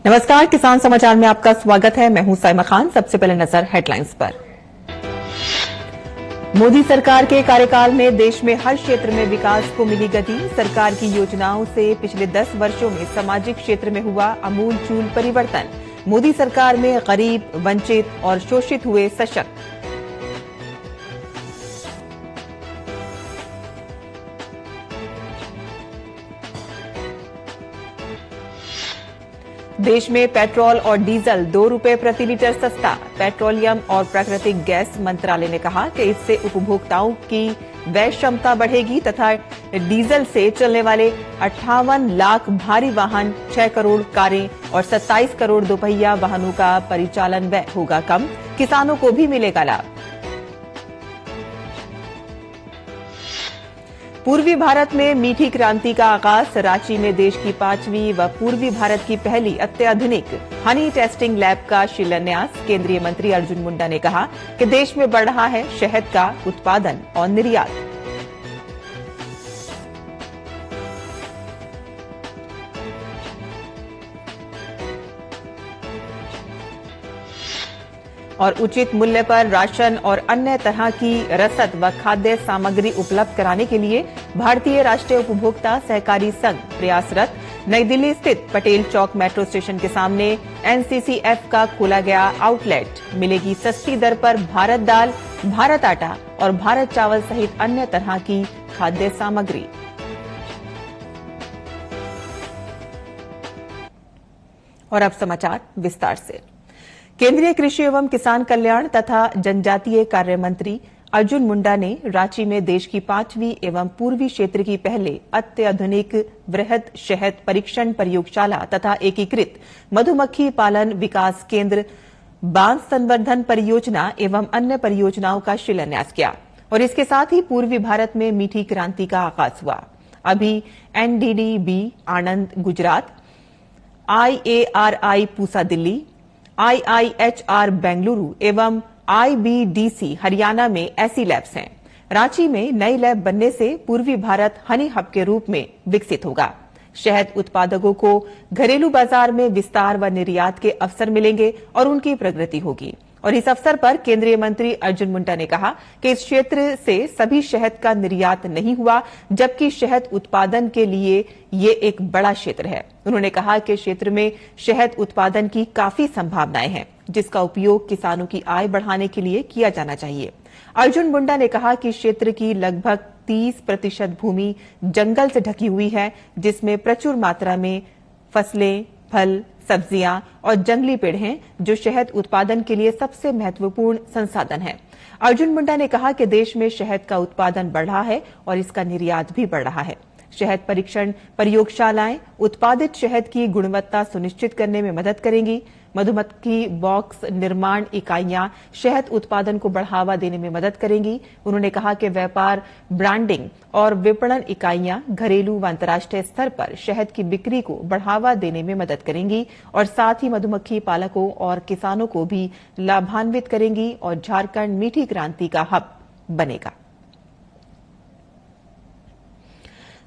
नमस्कार, किसान समाचार में आपका स्वागत है। मैं हूं साइमा खान। सबसे पहले नजर हेडलाइंस पर। मोदी सरकार के कार्यकाल में देश में हर क्षेत्र में विकास को मिली गति। सरकार की योजनाओं से पिछले 10 वर्षों में सामाजिक क्षेत्र में हुआ आमूलचूल परिवर्तन। मोदी सरकार में गरीब, वंचित और शोषित हुए सशक्त। देश में पेट्रोल और डीजल 2 रुपए प्रति लीटर सस्ता। पेट्रोलियम और प्राकृतिक गैस मंत्रालय ने कहा कि इससे उपभोक्ताओं की व्यय क्षमता बढ़ेगी तथा डीजल से चलने वाले 58 लाख भारी वाहन, 6 करोड़ कारें और 27 करोड़ दोपहिया वाहनों का परिचालन व्यय होगा कम। किसानों को भी मिलेगा लाभ। पूर्वी भारत में मीठी क्रांति का आगाज। रांची में देश की 5वीं व पूर्वी भारत की पहली अत्याधुनिक हनी टेस्टिंग लैब का शिलान्यास। केंद्रीय मंत्री अर्जुन मुंडा ने कहा कि देश में बढ़ रहा है शहद का उत्पादन और निर्यात। और उचित मूल्य पर राशन और अन्य तरह की रसद व खाद्य सामग्री उपलब्ध कराने के लिए भारतीय राष्ट्रीय उपभोक्ता सहकारी संघ प्रयासरत। नई दिल्ली स्थित पटेल चौक मेट्रो स्टेशन के सामने एनसीसीएफ का खोला गया आउटलेट। मिलेगी सस्ती दर पर भारत दाल, भारत आटा और भारत चावल सहित अन्य तरह की खाद्य सामग्री। और अब समाचार विस्तार से। केंद्रीय कृषि एवं किसान कल्याण तथा जनजातीय कार्य मंत्री अर्जुन मुंडा ने रांची में देश की 5वीं एवं पूर्वी क्षेत्र की पहले अत्याधुनिक वृहद शहद परीक्षण प्रयोगशाला तथा एकीकृत मधुमक्खी पालन विकास केंद्र, बांस संवर्धन परियोजना एवं अन्य परियोजनाओं का शिलान्यास किया। और इसके साथ ही पूर्वी भारत में मीठी क्रांति का आगाज हुआ। अभी एनडीडीबी आनंद गुजरात, IARI पूसा दिल्ली, IIHR बेंगलुरु एवं IBDC हरियाणा में ऐसी लैब्स हैं। रांची में नई लैब बनने से पूर्वी भारत हनी हब के रूप में विकसित होगा। शहद उत्पादकों को घरेलू बाजार में विस्तार व निर्यात के अवसर मिलेंगे और उनकी प्रगति होगी। और इस अवसर पर केंद्रीय मंत्री अर्जुन मुंडा ने कहा कि इस क्षेत्र से सभी शहद का निर्यात नहीं हुआ, जबकि शहद उत्पादन के लिए ये एक बड़ा क्षेत्र है। उन्होंने कहा कि क्षेत्र में शहद उत्पादन की काफी संभावनाएं हैं, जिसका उपयोग किसानों की आय बढ़ाने के लिए किया जाना चाहिए। अर्जुन मुंडा ने कहा कि क्षेत्र की लगभग 30% भूमि जंगल से ढकी हुई है, जिसमें प्रचुर मात्रा में फसलें, फल, सब्जियां और जंगली पेड़ हैं, जो शहद उत्पादन के लिए सबसे महत्वपूर्ण संसाधन है। अर्जुन मुंडा ने कहा कि देश में शहद का उत्पादन बढ़ रहा है और इसका निर्यात भी बढ़ रहा है। शहद परीक्षण प्रयोगशालाएं उत्पादित शहद की गुणवत्ता सुनिश्चित करने में मदद करेंगी। मधुमक्खी बॉक्स निर्माण इकाइयां शहद उत्पादन को बढ़ावा देने में मदद करेंगी। उन्होंने कहा कि व्यापार, ब्रांडिंग और विपणन इकाइयां घरेलू व अंतर्राष्ट्रीय स्तर पर शहद की बिक्री को बढ़ावा देने में मदद करेंगी और साथ ही मधुमक्खी पालकों और किसानों को भी लाभान्वित करेंगी और झारखंड मीठी क्रांति का हब बनेगा।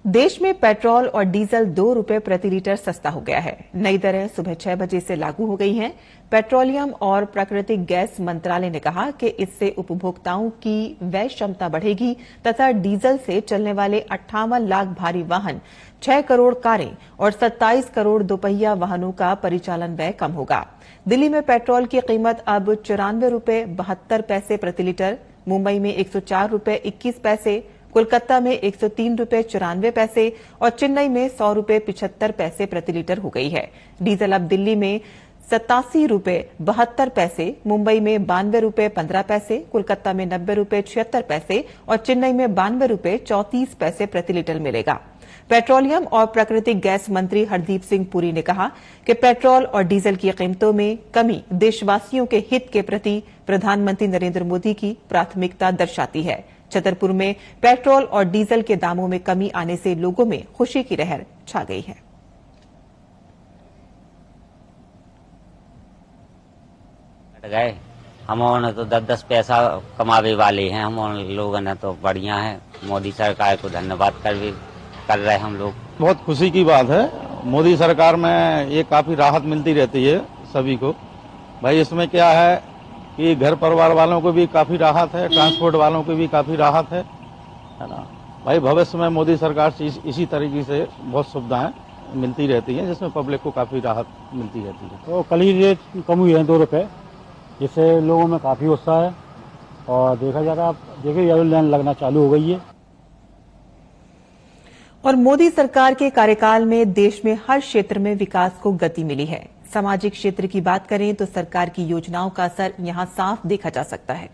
देश में पेट्रोल और डीजल 2 रुपए प्रति लीटर सस्ता हो गया है। नई दरें सुबह 6 बजे से लागू हो गई हैं। पेट्रोलियम और प्राकृतिक गैस मंत्रालय ने कहा कि इससे उपभोक्ताओं की व्यय क्षमता बढ़ेगी तथा डीजल से चलने वाले 58 लाख भारी वाहन, 6 करोड़ कारें और 27 करोड़ दोपहिया वाहनों का परिचालन व्यय कम होगा। दिल्ली में पेट्रोल की कीमत अब 94 रुपए 72 पैसे प्रति लीटर, मुंबई में 104 रुपए 21 पैसे, कोलकाता में 103 रुपए 94 पैसे और चेन्नई में 100 रुपए 75 पैसे प्रति लीटर हो गई है। डीजल अब दिल्ली में 87 रुपए 72 पैसे, मुंबई में 92 रुपए 15 पैसे, कोलकाता में 90 रुपए 76 पैसे और चेन्नई में 92 रुपए 34 पैसे प्रति लीटर मिलेगा। पेट्रोलियम और प्राकृतिक गैस मंत्री हरदीप सिंह पुरी ने कहा कि पेट्रोल और डीजल की कीमतों में कमी देशवासियों के हित के प्रति प्रधानमंत्री नरेंद्र मोदी की प्राथमिकता दर्शाती है। छतरपुर में पेट्रोल और डीजल के दामों में कमी आने से लोगों में खुशी की लहर छा गई है। गए हम तो 10-10 पैसा कमावे वाले हैं। हम लोगों ने तो बढ़िया है। मोदी सरकार को धन्यवाद कर रहे हम लोग। बहुत खुशी की बात है मोदी सरकार में ये काफी राहत मिलती रहती है सभी को। भाई इसमें क्या है कि घर परिवार वालों को भी काफी राहत है, ट्रांसपोर्ट वालों को भी काफी राहत है ना। भाई भविष्य में मोदी सरकार से इसी तरीके से बहुत सुविधाएं मिलती रहती हैं, जिसमें पब्लिक को काफी राहत मिलती रहती है। तो कल ही रेट कम हुई है 2 रुपए, जिससे लोगों में काफी उत्साह है और देखा जाएगा, आप देखिए येलो लाइन लगना चालू हो गई है। और मोदी सरकार के कार्यकाल में देश में हर क्षेत्र में विकास को गति मिली है। सामाजिक क्षेत्र की बात करें तो सरकार की योजनाओं का असर यहां साफ देखा जा सकता है।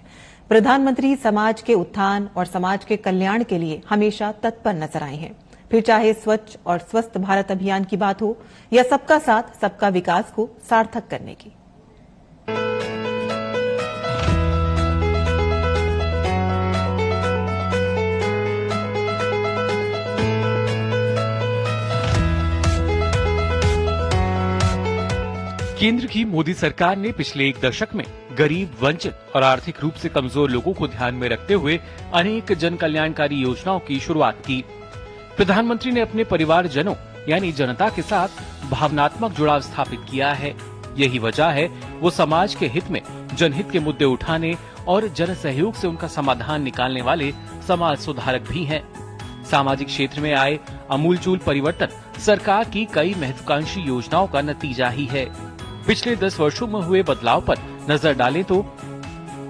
प्रधानमंत्री समाज के उत्थान और समाज के कल्याण के लिए हमेशा तत्पर नजर आए हैं। फिर चाहे स्वच्छ और स्वस्थ भारत अभियान की बात हो या सबका साथ सबका विकास को सार्थक करने की। केंद्र की मोदी सरकार ने पिछले 1 दशक में गरीब, वंचित और आर्थिक रूप से कमजोर लोगों को ध्यान में रखते हुए अनेक जन कल्याणकारी योजनाओं की शुरुआत की। प्रधानमंत्री ने अपने परिवारजनों यानी जनता के साथ भावनात्मक जुड़ाव स्थापित किया है। यही वजह है वो समाज के हित में जनहित के मुद्दे उठाने और जन सहयोग से उनका समाधान निकालने वाले समाज सुधारक भी हैं। सामाजिक क्षेत्र में आए आमूलचूल परिवर्तन सरकार की कई महत्वाकांक्षी योजनाओं का नतीजा ही है। पिछले 10 वर्षों में हुए बदलाव पर नजर डालें तो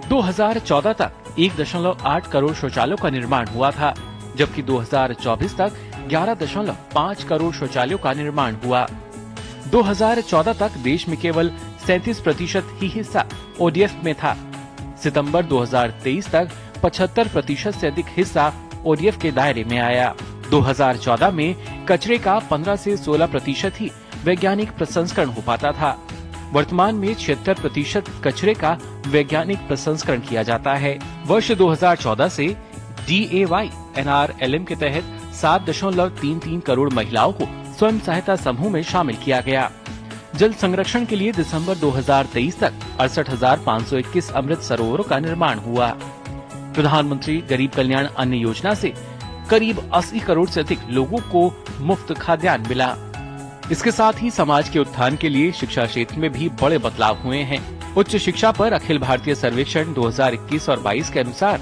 2014 तक 1.8 करोड़ शौचालयों का निर्माण हुआ था, जबकि 2024 तक 11.5 करोड़ शौचालयों का निर्माण हुआ। 2014 तक देश में केवल 37% ही हिस्सा ओडीएफ में था। सितंबर 2023 तक 75% से अधिक हिस्सा ओडीएफ के दायरे में आया। 2014 में कचरे का 15 से 16% ही वैज्ञानिक प्रसंस्करण हो पाता था। वर्तमान में 76% कचरे का वैज्ञानिक प्रसंस्करण किया जाता है। वर्ष 2014 से DAY-NRLM के तहत 7.33 करोड़ महिलाओं को स्वयं सहायता समूह में शामिल किया गया। जल संरक्षण के लिए दिसंबर 2023 तक 68,521 अमृत सरोवरों का निर्माण हुआ। प्रधानमंत्री गरीब कल्याण अन्न योजना से करीब 80 करोड़ से अधिक लोगों को मुफ्त खाद्यान्न मिला। इसके साथ ही समाज के उत्थान के लिए शिक्षा क्षेत्र में भी बड़े बदलाव हुए हैं। उच्च शिक्षा पर अखिल भारतीय सर्वेक्षण 2021 और 22 के अनुसार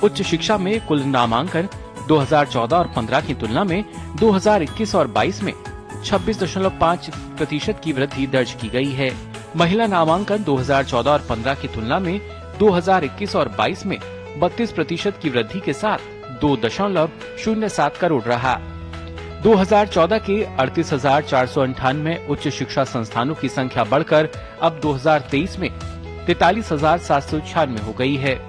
उच्च शिक्षा में कुल नामांकन 2014 और 15 की तुलना में 2021 और 22 में 26.5% की वृद्धि दर्ज की गई है। महिला नामांकन 2014 और 15 की तुलना में 2021 और 22 में 32% की वृद्धि के साथ 2.07 करोड़ रहा। 2014 के 38,498 उच्च शिक्षा संस्थानों की संख्या बढ़कर अब 2023 में 43,796 हो गई है।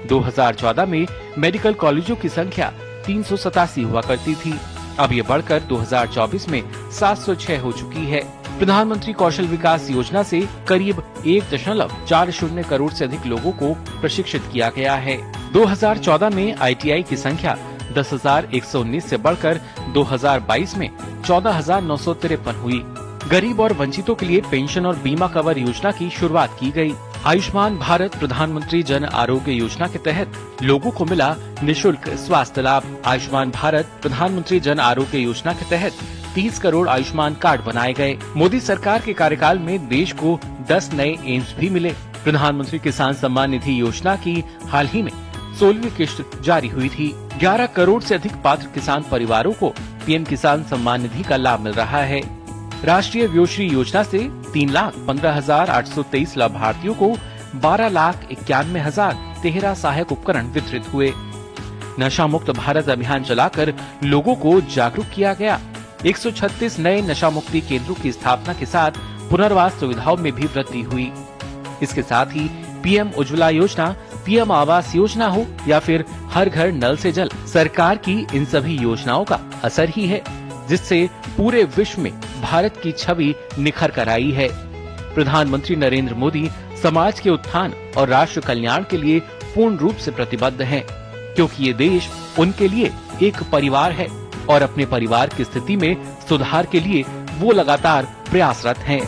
2014 में मेडिकल कॉलेजों की संख्या 387 हुआ करती थी, अब ये बढ़कर 2024 में 706 हो चुकी है। प्रधानमंत्री कौशल विकास योजना से करीब 1.40 करोड़ से अधिक लोगों को प्रशिक्षित किया गया है। 2014 में ITI की संख्या 10,119 से बढ़कर 2022 में 14,953 हुई। गरीब और वंचितों के लिए पेंशन और बीमा कवर योजना की शुरुआत की गई। आयुष्मान भारत प्रधानमंत्री जन आरोग्य योजना के तहत लोगों को मिला निशुल्क स्वास्थ्य लाभ। आयुष्मान भारत प्रधानमंत्री जन आरोग्य योजना के तहत 30 करोड़ आयुष्मान कार्ड बनाए गए। मोदी सरकार के कार्यकाल में देश को 10 नए एम्स भी मिले। प्रधानमंत्री किसान सम्मान निधि योजना की हाल ही में 16वीं किश्त जारी हुई थी। 11 करोड़ से अधिक पात्र किसान परिवारों को पीएम किसान सम्मान निधि का लाभ मिल रहा है। राष्ट्रीय व्योश्री योजना से 3,15,823 लाभार्थियों को 12,91,013 सहायक उपकरण वितरित हुए। नशा मुक्त भारत अभियान चलाकर लोगों को जागरूक किया गया। 136 नए नशा मुक्ति केंद्रों की स्थापना के साथ पुनर्वास सुविधाओं में भी वृद्धि हुई। इसके साथ ही पीएम उज्ज्वला योजना, पीएम आवास योजना हो या फिर हर घर नल से जल, सरकार की इन सभी योजनाओं का असर ही है जिससे पूरे विश्व में भारत की छवि निखर कर आई है। प्रधानमंत्री नरेंद्र मोदी समाज के उत्थान और राष्ट्र कल्याण के लिए पूर्ण रूप से प्रतिबद्ध हैं, क्योंकि ये देश उनके लिए एक परिवार है और अपने परिवार की स्थिति में सुधार के लिए वो लगातार प्रयासरत हैं।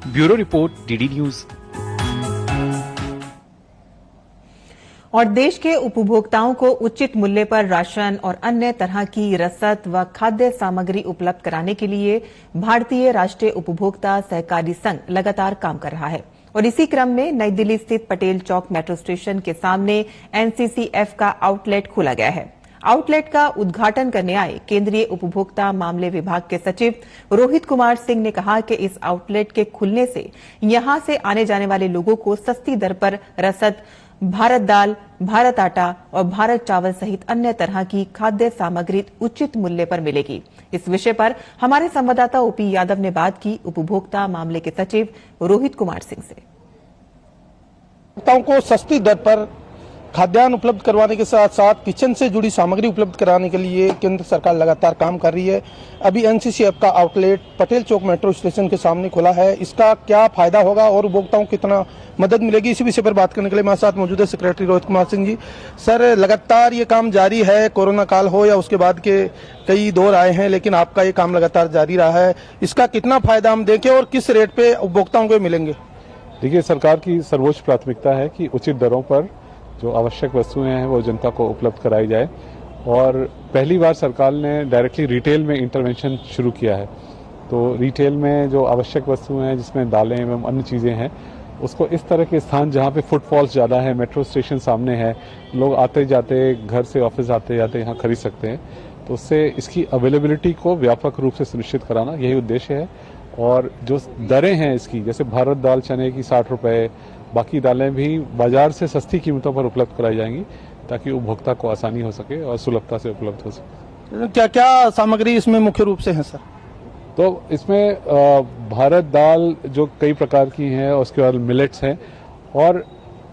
Bureau report, DD news. और देश के उपभोक्ताओं को उचित मूल्य पर राशन और अन्य तरह की रसद व खाद्य सामग्री उपलब्ध कराने के लिए भारतीय राष्ट्रीय उपभोक्ता सहकारी संघ लगातार काम कर रहा है और इसी क्रम में नई दिल्ली स्थित पटेल चौक मेट्रो स्टेशन के सामने एनसीसीएफ का आउटलेट खोला गया है। आउटलेट का उद्घाटन करने आए केंद्रीय उपभोक्ता मामले विभाग के सचिव रोहित कुमार सिंह ने कहा कि इस आउटलेट के खुलने से यहां से आने जाने वाले लोगों को सस्ती दर पर रसद, भारत दाल, भारत आटा और भारत चावल सहित अन्य तरह की खाद्य सामग्री उचित मूल्य पर मिलेगी। इस विषय पर हमारे संवाददाता ओपी यादव ने बात की उपभोक्ता मामले के सचिव रोहित कुमार सिंह से। उपभोक्ताओं को सस्ती दर पर खाद्यान्न उपलब्ध करवाने के साथ साथ किचन से जुड़ी सामग्री उपलब्ध कराने के लिए केंद्र सरकार लगातार काम कर रही है। अभी एनसीसीएफ का आउटलेट पटेल चौक मेट्रो स्टेशन के सामने खुला है। इसका क्या फायदा होगा और उपभोक्ताओं को कितना मदद मिलेगी, इसी विषय पर बात करने के लिए हमारे साथ मौजूद है सेक्रेटरी रोहित कुमार सिंह जी। सर, लगातार ये काम जारी है, कोरोना काल हो या उसके बाद के कई दौर आए हैं, लेकिन आपका ये काम लगातार जारी रहा है। इसका कितना फायदा हम देखें और किस रेट पे उपभोक्ताओं को मिलेंगे? देखिए, सरकार की सर्वोच्च प्राथमिकता है कि उचित दरों पर जो आवश्यक वस्तुएं हैं वो जनता को उपलब्ध कराई जाए और पहली बार सरकार ने डायरेक्टली रिटेल में इंटरवेंशन शुरू किया है। तो रिटेल में जो आवश्यक वस्तुएं हैं जिसमें दालें एवं अन्य चीज़ें हैं, उसको इस तरह के स्थान जहां पे फुटफॉल्स ज़्यादा है, मेट्रो स्टेशन सामने है, लोग आते जाते घर से ऑफिस आते जाते यहाँ खरीद सकते हैं, तो उससे इसकी अवेलेबिलिटी को व्यापक रूप से सुनिश्चित कराना यही उद्देश्य है। और जो दरें हैं इसकी, जैसे भारत दाल चने की 60 रुपये, बाकी दालें भी बाजार से सस्ती कीमतों पर उपलब्ध कराई जाएंगी ताकि उपभोक्ता को आसानी हो सके और सुलभता से उपलब्ध हो सके। क्या क्या सामग्री इसमें मुख्य रूप से है सर? तो इसमें भारत दाल जो कई प्रकार की हैं, उसके बाद मिलेट्स हैं और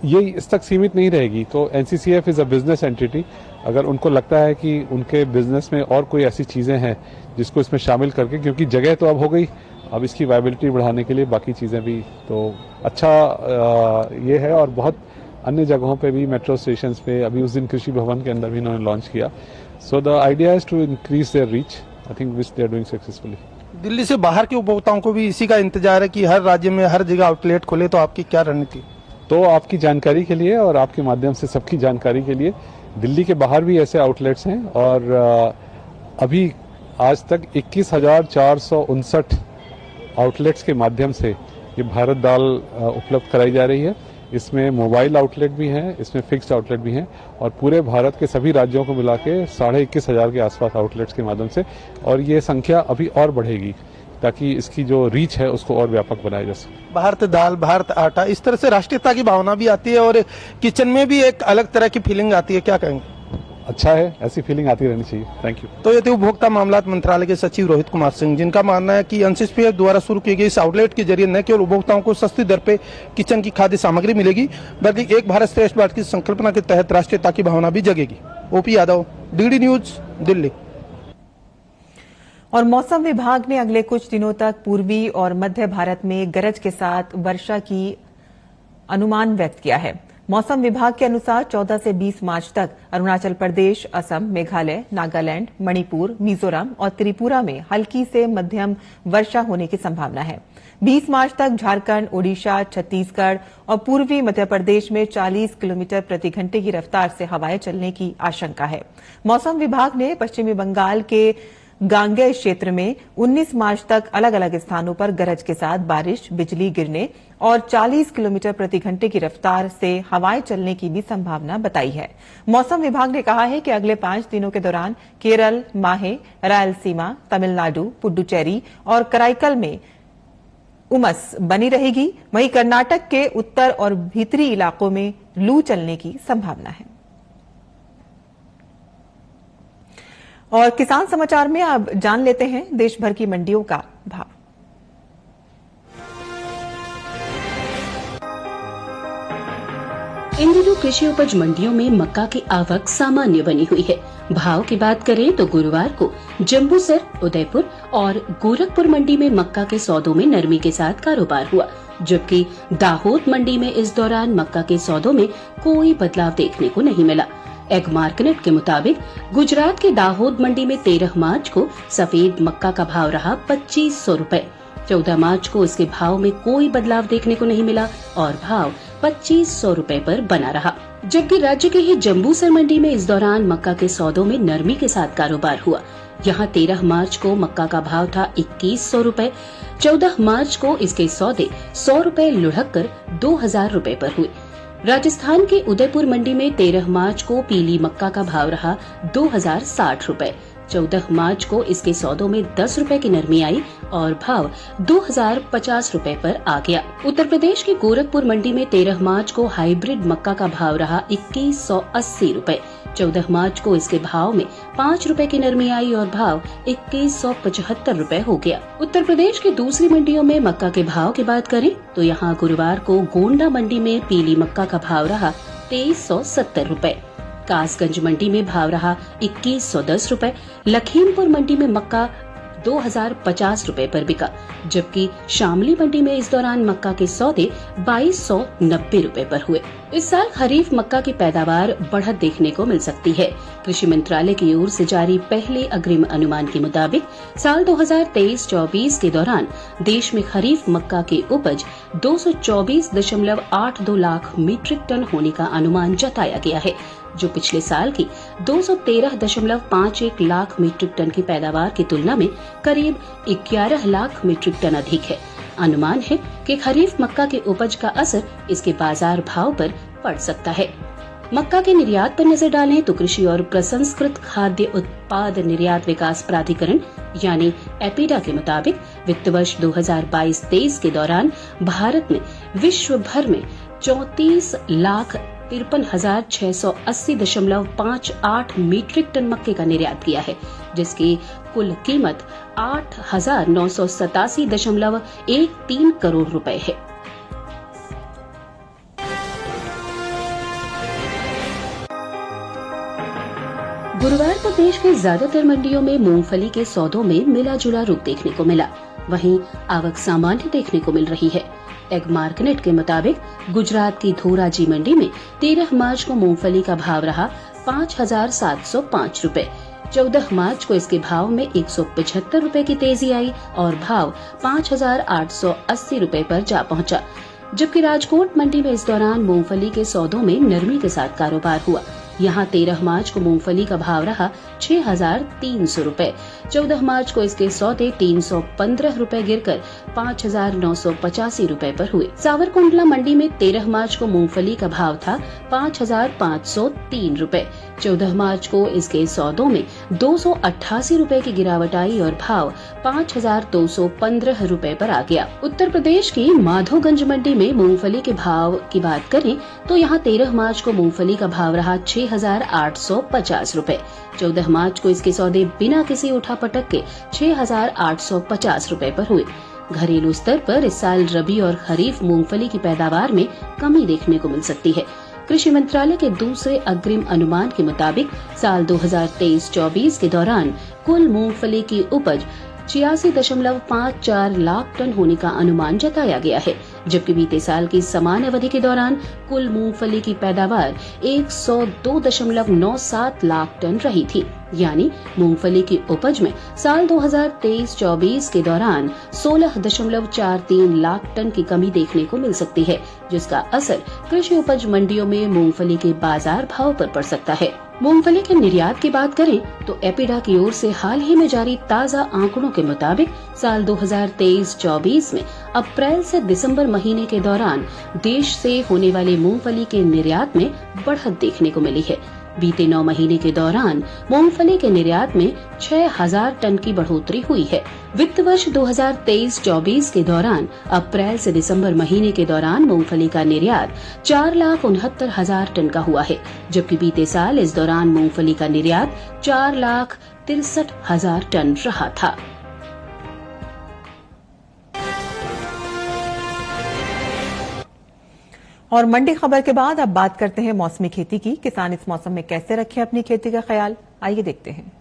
ये इस तक सीमित नहीं रहेगी। तो NCCF is a business entity. अगर उनको लगता है कि उनके बिजनेस में और कोई ऐसी चीजें हैं जिसको इसमें शामिल करके, क्योंकि जगह तो अब हो गई, अब इसकी वायबिलिटी बढ़ाने के लिए बाकी चीजें भी तो अच्छा ये है। और बहुत अन्य जगहों पे भी, मेट्रो स्टेशन पे, अभी उस दिन कृषि भवन के अंदर भी इन्होंने लॉन्च किया। So the idea is to increase their reach, I think which they are doing successfully. Delhi से बाहर के उपभोक्ताओं को भी इसी का इंतजार है कि हर राज्य में हर जगह आउटलेट खोले, तो आपकी क्या रणनीति? तो आपकी जानकारी के लिए और आपके माध्यम से सबकी जानकारी के लिए, दिल्ली के बाहर भी ऐसे आउटलेट्स हैं और अभी आज तक 21,459 आउटलेट्स के माध्यम से ये भारत दाल उपलब्ध कराई जा रही है। इसमें मोबाइल आउटलेट भी हैं, इसमें फिक्स्ड आउटलेट भी हैं और पूरे भारत के सभी राज्यों को मिला के 21,500 के आसपास आउटलेट्स के माध्यम से, और ये संख्या अभी और बढ़ेगी ताकि इसकी जो रीच है उसको और व्यापक बनाया जा सके। भारत दाल, भारत आटा, इस तरह से राष्ट्रीयता की भावना भी आती है और किचन में भी एक अलग तरह की फीलिंग आती है, क्या कहेंगे? अच्छा है, ऐसी फीलिंग आती रहनी चाहिए। Thank you. तो ये थे उपभोक्ता मामलात मंत्रालय के सचिव रोहित कुमार सिंह, जिनका मानना है कि एनसीसीएफ द्वारा शुरू किए गए इस आउटलेट के जरिए न केवल उपभोक्ताओं को सस्ती दर पे किचन की खाद्य सामग्री मिलेगी, बल्कि एक भारत श्रेष्ठ भारत की संकल्पना के तहत राष्ट्रीयता की भावना भी जगेगी। OP Yadav, DD News, Delhi. और मौसम विभाग ने अगले कुछ दिनों तक पूर्वी और मध्य भारत में गरज के साथ वर्षा की अनुमान व्यक्त किया है। मौसम विभाग के अनुसार 14 से 20 मार्च तक अरुणाचल प्रदेश, असम, मेघालय, नागालैंड, मणिपुर, मिजोरम और त्रिपुरा में हल्की से मध्यम वर्षा होने की संभावना है। 20 मार्च तक झारखंड, ओडिशा, छत्तीसगढ़ और पूर्वी मध्य प्रदेश में 40 किलोमीटर प्रति घंटे की रफ्तार से हवाएं चलने की आशंका है। मौसम विभाग ने पश्चिमी बंगाल के गांगेय क्षेत्र में 19 मार्च तक अलग अलग स्थानों पर गरज के साथ बारिश, बिजली गिरने और 40 किलोमीटर प्रति घंटे की रफ्तार से हवाएं चलने की भी संभावना बताई है। मौसम विभाग ने कहा है कि अगले 5 दिनों के दौरान केरल, माहे, रायलसीमा, तमिलनाडु, पुडुचेरी और कराईकल में उमस बनी रहेगी। वहीं कर्नाटक के उत्तर और भीतरी इलाकों में लू चलने की संभावना है। और किसान समाचार में अब जान लेते हैं देश भर की मंडियों का भाव। इन दिनों कृषि उपज मंडियों में मक्का की आवक सामान्य बनी हुई है। भाव की बात करें तो गुरुवार को जम्बूसर, उदयपुर और गोरखपुर मंडी में मक्का के सौदों में नरमी के साथ कारोबार हुआ, जबकि दाहोद मंडी में इस दौरान मक्का के सौदों में कोई बदलाव देखने को नहीं मिला। एग मार्केट के मुताबिक गुजरात के दाहोद मंडी में 13 मार्च को सफेद मक्का का भाव रहा 2500 रुपए। 14 मार्च को इसके भाव में कोई बदलाव देखने को नहीं मिला और भाव 2500 रुपए पर बना रहा। जबकि राज्य के ही जम्बूसर मंडी में इस दौरान मक्का के सौदों में नरमी के साथ कारोबार हुआ। यहाँ 13 मार्च को मक्का का भाव था 2100 रूपए। 14 मार्च को इसके सौदे 100 रूपए लुढ़क कर 2000 रूपए पर हुए। राजस्थान के उदयपुर मंडी में 13 मार्च को पीली मक्का का भाव रहा 2060 रूपए। 14 मार्च को इसके सौदों में 10 रूपए की नरमी आई और भाव 2050 रूपए पर आ गया। उत्तर प्रदेश के गोरखपुर मंडी में 13 मार्च को हाइब्रिड मक्का का भाव रहा 2180 रूपए। 14 मार्च को इसके भाव में 5 रूपए की नरमी आई और भाव 2175 रूपए हो गया। उत्तर प्रदेश की दूसरी मंडियों में मक्का के भाव की बात करें तो यहाँ गुरुवार को गोंडा मंडी में पीली मक्का का भाव रहा 2370 रूपए। कासगंज मंडी में भाव रहा 2110 रूपए। लखीमपुर मंडी में मक्का 2050 रूपए पर बिका, जबकि शामली मंडी में इस दौरान मक्का के सौदे 2290 रूपए पर हुए। इस साल खरीफ मक्का की पैदावार बढ़त देखने को मिल सकती है। कृषि मंत्रालय की ओर से जारी पहले अग्रिम अनुमान के मुताबिक साल 2023-24 के दौरान देश में खरीफ मक्का की उपज 224.82 लाख मीट्रिक टन होने का अनुमान जताया गया है, जो पिछले साल की 213.51 लाख मीट्रिक टन की पैदावार की तुलना में करीब 11 लाख मीट्रिक टन अधिक है। अनुमान है कि खरीफ मक्का की उपज का असर इसके बाजार भाव पर पड़ सकता है। मक्का के निर्यात पर नजर डालें तो कृषि और प्रसंस्कृत खाद्य उत्पाद निर्यात विकास प्राधिकरण यानी एपीडा के मुताबिक वित्त वर्ष 2022-23 के दौरान भारत ने विश्व भर में 34,53,680.58 मीट्रिक टन मक्के का निर्यात किया है, जिसकी कुल कीमत 8,987.13 करोड़ रुपए है। गुरुवार को देश के ज्यादातर मंडियों में मूंगफली के सौदों में मिला जुला रुख देखने को मिला। वहीं आवक सामान्य देखने को मिल रही है। एग मार्केट के मुताबिक गुजरात की धोराजी मंडी में 13 मार्च को मूंगफली का भाव रहा 5,705 रूपए। 14 मार्च को इसके भाव में 175 रूपए की तेजी आई और भाव 5,880 रूपए पर जा पहुंचा। जबकि राजकोट मंडी में इस दौरान मूंगफली के सौदों में नरमी के साथ कारोबार हुआ। यहाँ 13 मार्च को मूंगफली का भाव रहा 6,300 रूपए। 14 मार्च को इसके सौदे 315 रूपए गिरकर 5,985 रूपए पर हुए। सावरकुंडला मंडी में 13 मार्च को मूंगफली का भाव था 5,503 रूपए। 14 मार्च को इसके सौदों में 288 रूपए की गिरावट आई और भाव 5,215 रूपए पर आ गया। उत्तर प्रदेश की माधोगंज मंडी में मूंगफली के भाव की बात करें तो यहाँ 13 मार्च को मूंगफली का भाव रहा 6,850 रूपए। 14 मार्च को इसके सौदे बिना किसी उठापटक के 6,850 रूपए पर हुए। घरेलू स्तर पर इस साल रबी और खरीफ मूंगफली की पैदावार में कमी देखने को मिल सकती है। कृषि मंत्रालय के दूसरे अग्रिम अनुमान के मुताबिक साल 2023-24 के दौरान कुल मूंगफली की उपज 86.54 लाख टन होने का अनुमान जताया गया है, जबकि बीते साल की समान अवधि के दौरान कुल मूंगफली की पैदावार 102.97 लाख टन रही थी। यानी मूंगफली की उपज में साल 2023-24 के दौरान 16.43 लाख टन की कमी देखने को मिल सकती है, जिसका असर कृषि उपज मंडियों में मूंगफली के बाजार भाव पर पड़ सकता है। मूंगफली के निर्यात की बात करें तो एपीडा की ओर से हाल ही में जारी ताज़ा आंकड़ों के मुताबिक साल 2023-24 में अप्रैल से दिसंबर महीने के दौरान देश से होने वाले मूंगफली के निर्यात में बढ़त देखने को मिली है। बीते 9 महीने के दौरान मूंगफली के निर्यात में 6,000 टन की बढ़ोतरी हुई है। वित्त वर्ष 2023-24 के दौरान अप्रैल से दिसंबर महीने के दौरान मूंगफली का निर्यात 4,69,000 टन का हुआ है, जबकि बीते साल इस दौरान मूंगफली का निर्यात 4,63,000 टन रहा था। और मंडी खबर के बाद अब बात करते हैं मौसमी खेती की। किसान इस मौसम में कैसे रखें अपनी खेती का ख्याल, आइए देखते हैं।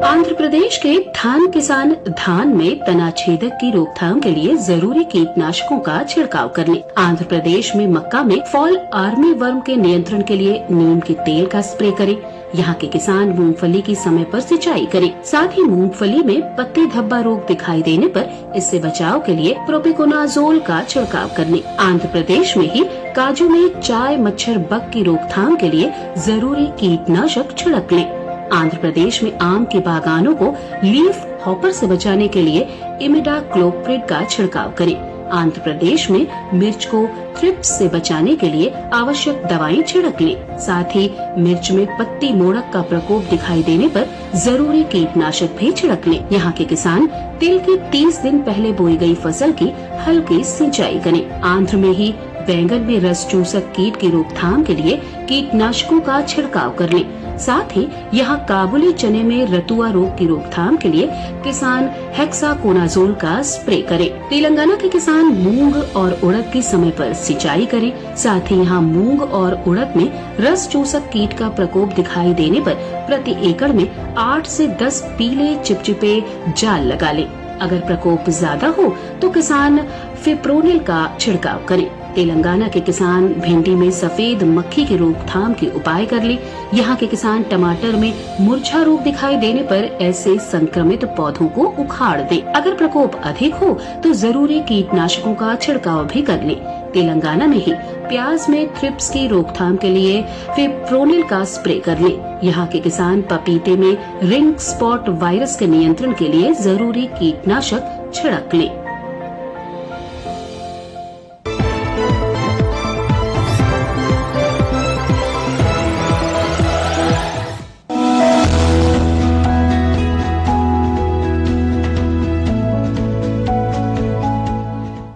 आंध्र प्रदेश के धान किसान धान में तना छेदक की रोकथाम के लिए जरूरी कीटनाशकों का छिड़काव कर लें। आंध्र प्रदेश में मक्का में फॉल आर्मी वर्म के नियंत्रण के लिए नीम के तेल का स्प्रे करें। यहाँ के किसान मूंगफली की समय पर सिंचाई करें। साथ ही मूंगफली में पत्ती धब्बा रोग दिखाई देने पर इससे बचाव के लिए प्रोपिकोनाजोल का छिड़काव करने। आंध्र प्रदेश में ही काजू में चाय मच्छर बग की रोकथाम के लिए जरूरी कीटनाशक छिड़क लें। आंध्र प्रदेश में आम के बागानों को लीफ हॉपर से बचाने के लिए इमिडाक्लोप्रिड का छिड़काव करें। आंध्र प्रदेश में मिर्च को थ्रिप्स से बचाने के लिए आवश्यक दवाएं छिड़क लें। साथ ही मिर्च में पत्ती मोड़क का प्रकोप दिखाई देने पर जरूरी कीटनाशक भी छिड़क लें। यहाँ के किसान तिल की 30 दिन पहले बोई गई फसल की हल्की सिंचाई करें। आंध्र में ही बैंगन में रस चूसक कीट की रोकथाम के लिए कीटनाशकों का छिड़काव कर लें। साथ ही यहाँ काबुली चने में रतुआ रोग की रोकथाम के लिए किसान हेक्साकोनाजोल का स्प्रे करें। तेलंगाना के किसान मूंग और उड़द की समय पर सिंचाई करें। साथ ही यहाँ मूंग और उड़द में रस चूसक कीट का प्रकोप दिखाई देने पर प्रति एकड़ में 8 से 10 पीले चिपचिपे जाल लगा लें। अगर प्रकोप ज्यादा हो तो किसान फिप्रोनिल का छिड़काव करें। तेलंगाना के किसान भिंडी में सफेद मक्खी की रोकथाम के उपाय कर ले। यहाँ के किसान टमाटर में मुरझा रोग दिखाई देने पर ऐसे संक्रमित पौधों को उखाड़ दें। अगर प्रकोप अधिक हो तो जरूरी कीटनाशकों का छिड़काव भी कर लें। तेलंगाना में ही प्याज में थ्रिप्स की रोकथाम के लिए फिप्रोनिल का स्प्रे कर लें। यहाँ के किसान पपीते में रिंग स्पॉट वायरस के नियंत्रण के लिए जरूरी कीटनाशक छिड़क लें।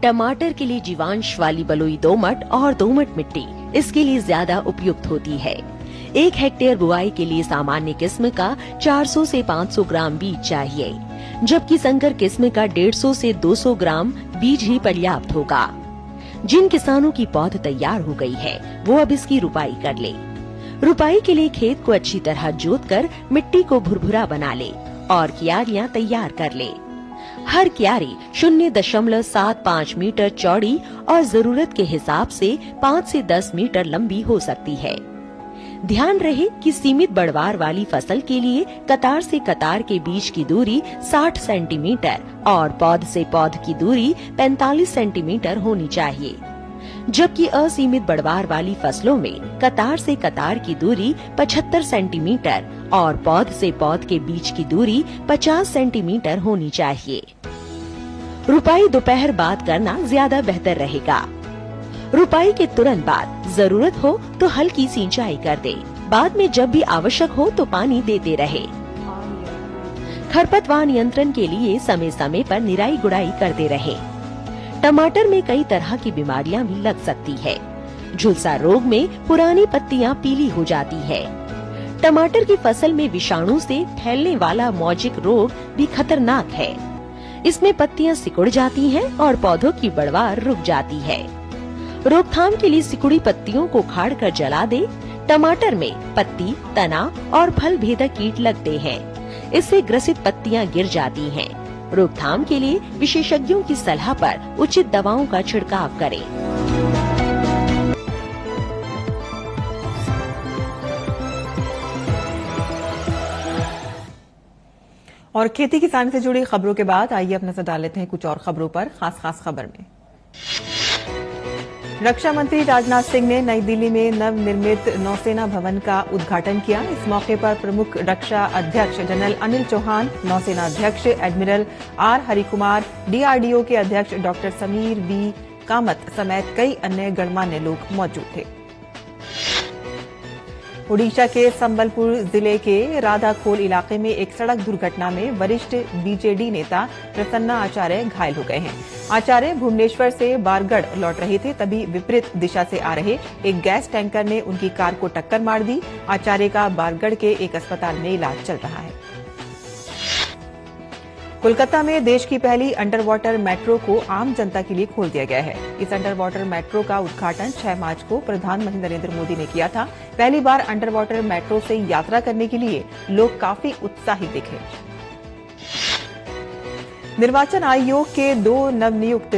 टमाटर के लिए जीवांश वाली बलुई दोमट और दोमट मिट्टी इसके लिए ज्यादा उपयुक्त होती है। 1 हेक्टेयर बुआई के लिए सामान्य किस्म का 400 से 500 ग्राम बीज चाहिए, जबकि संकर किस्म का 150 से 200 ग्राम बीज ही पर्याप्त होगा। जिन किसानों की पौध तैयार हो गई है वो अब इसकी रुपाई कर ले। रुपाई के लिए खेत को अच्छी तरह जोतकर मिट्टी को भुरभुरा बना ले और क्यारियां तैयार कर ले। हर क्यारी 0.75 मीटर चौड़ी और जरूरत के हिसाब से 5 से 10 मीटर लंबी हो सकती है। ध्यान रहे कि सीमित बढ़वार वाली फसल के लिए कतार से कतार के बीच की दूरी 60 सेंटीमीटर और पौध से पौध की दूरी 45 सेंटीमीटर होनी चाहिए, जबकि असीमित बढ़वार वाली फसलों में कतार से कतार की दूरी 75 सेंटीमीटर और पौध से पौध के बीच की दूरी 50 सेंटीमीटर होनी चाहिए। रुपाई दोपहर बाद करना ज्यादा बेहतर रहेगा। रुपाई के तुरंत बाद जरूरत हो तो हल्की सिंचाई कर दे। बाद में जब भी आवश्यक हो तो पानी देते रहे। खरपतवार नियंत्रण के लिए समय समय पर निराई गुड़ाई करते रहे। टमाटर में कई तरह की बीमारियां भी लग सकती है। झुलसा रोग में पुरानी पत्तियां पीली हो जाती है। टमाटर की फसल में विषाणु से फैलने वाला मौजिक रोग भी खतरनाक है। इसमें पत्तियां सिकुड़ जाती हैं और पौधों की बढ़वार रुक जाती है। रोकथाम के लिए सिकुड़ी पत्तियों को उखाड़ कर जला दे। टमाटर में पत्ती, तना और फल भेदक कीट लगते हैं। इससे ग्रसित पत्तियां गिर जाती हैं। रोकथाम के लिए विशेषज्ञों की सलाह पर उचित दवाओं का छिड़काव करें। और खेती किसान से जुड़ी खबरों के बाद आइए अब नजर डाल लेते हैं कुछ और खबरों पर। खास खबर में रक्षा मंत्री राजनाथ सिंह ने नई दिल्ली में नवनिर्मित नौसेना भवन का उद्घाटन किया। इस मौके पर प्रमुख रक्षा अध्यक्ष जनरल अनिल चौहान, नौसेना अध्यक्ष एडमिरल आर हरिकुमार, डीआरडीओ के अध्यक्ष डॉक्टर समीर वी कामत समेत कई अन्य गणमान्य लोग मौजूद थे। ओडिशा के संबलपुर जिले के राधाखोल इलाके में एक सड़क दुर्घटना में वरिष्ठ बीजेडी नेता प्रसन्ना आचार्य घायल हो गए हैं। आचार्य भुवनेश्वर से बारगढ़ लौट रहे थे, तभी विपरीत दिशा से आ रहे एक गैस टैंकर ने उनकी कार को टक्कर मार दी। आचार्य का बारगढ़ के एक अस्पताल में इलाज चल रहा है। कोलकाता में देश की पहली अंडर वाटर मेट्रो को आम जनता के लिए खोल दिया गया है। इस अंडर वाटर मेट्रो का उद्घाटन 6 मार्च को प्रधानमंत्री नरेंद्र मोदी ने किया था। पहली बार अंडर वाटर मेट्रो से यात्रा करने के लिए लोग काफी उत्साहित दिखे। निर्वाचन आयोग के 2 नवनियुक्त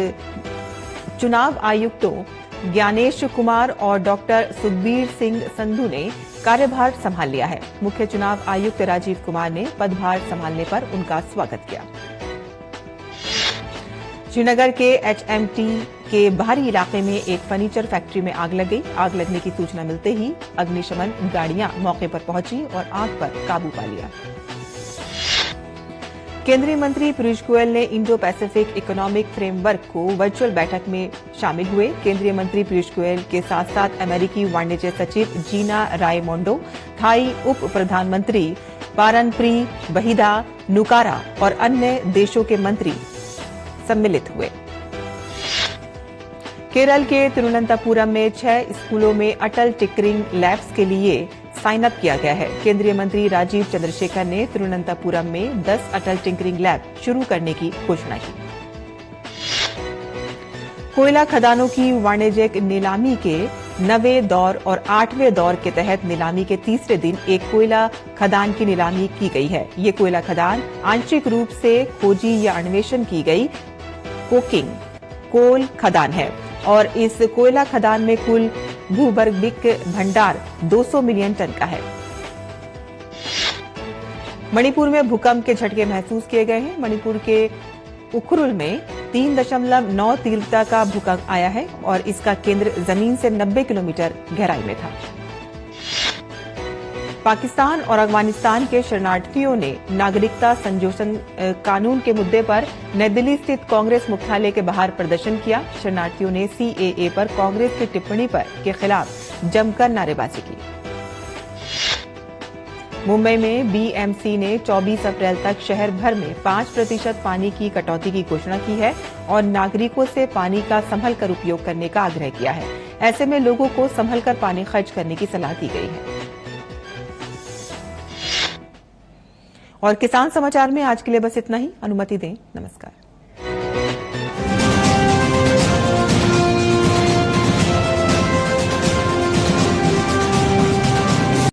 चुनाव आयुक्तों ज्ञानेश कुमार और डॉक्टर सुखबीर सिंह संधू ने कार्यभार संभाल लिया है। मुख्य चुनाव आयुक्त राजीव कुमार ने पदभार संभालने पर उनका स्वागत किया। श्रीनगर के एचएमटी के बाहरी इलाके में एक फर्नीचर फैक्ट्री में आग लग गई। आग लगने की सूचना मिलते ही अग्निशमन गाड़ियां मौके पर पहुंची और आग पर काबू पा लिया। केंद्रीय मंत्री पीयूष गोयल ने इंडो पैसिफिक इकोनॉमिक फ्रेमवर्क को वर्चुअल बैठक में शामिल हुए। केंद्रीय मंत्री पीयूष गोयल के साथ साथ अमेरिकी वाणिज्य सचिव जीना रायमोंडो, थाई उप प्रधानमंत्री पारनप्री बहिदा नुकारा और अन्य देशों के मंत्री सम्मिलित हुए। केरल के तिरुवनंतपुरम में 6 स्कूलों में अटल टिंकरिंग लैब्स के लिए साइन अप किया गया है। केंद्रीय मंत्री राजीव चंद्रशेखर ने तिरुवनंतपुरम में 10 अटल टिंकरिंग लैब शुरू करने की घोषणा की। कोयला खदानों की वाणिज्यिक नीलामी के 9वें दौर और 8वें दौर के तहत नीलामी के तीसरे दिन एक कोयला खदान की नीलामी की गई है। ये कोयला खदान आंशिक रूप से खोजी या अन्वेषण की गई कोकिंग कोल खदान है और इस कोयला खदान में कुल भूगर्भिक भंडार 200 मिलियन टन का है। मणिपुर में भूकंप के झटके महसूस किए गए हैं। मणिपुर के उखरुल में 3.9 तीव्रता का भूकंप आया है और इसका केंद्र जमीन से 90 किलोमीटर गहराई में था। पाकिस्तान और अफगानिस्तान के शरणार्थियों ने नागरिकता संशोधन कानून के मुद्दे पर नई दिल्ली स्थित कांग्रेस मुख्यालय के बाहर प्रदर्शन किया। शरणार्थियों ने सीएए पर कांग्रेस की टिप्पणी के खिलाफ जमकर नारेबाजी की। मुंबई में बीएमसी ने 24 अप्रैल तक शहर भर में 5% पानी की कटौती की घोषणा की है और नागरिकों से पानी का संभल कर उपयोग करने का आग्रह किया है। ऐसे में लोगों को संभल कर पानी खर्च करने की सलाह दी गई है। और किसान समाचार में आज के लिए बस इतना ही। अनुमति दें। नमस्कार।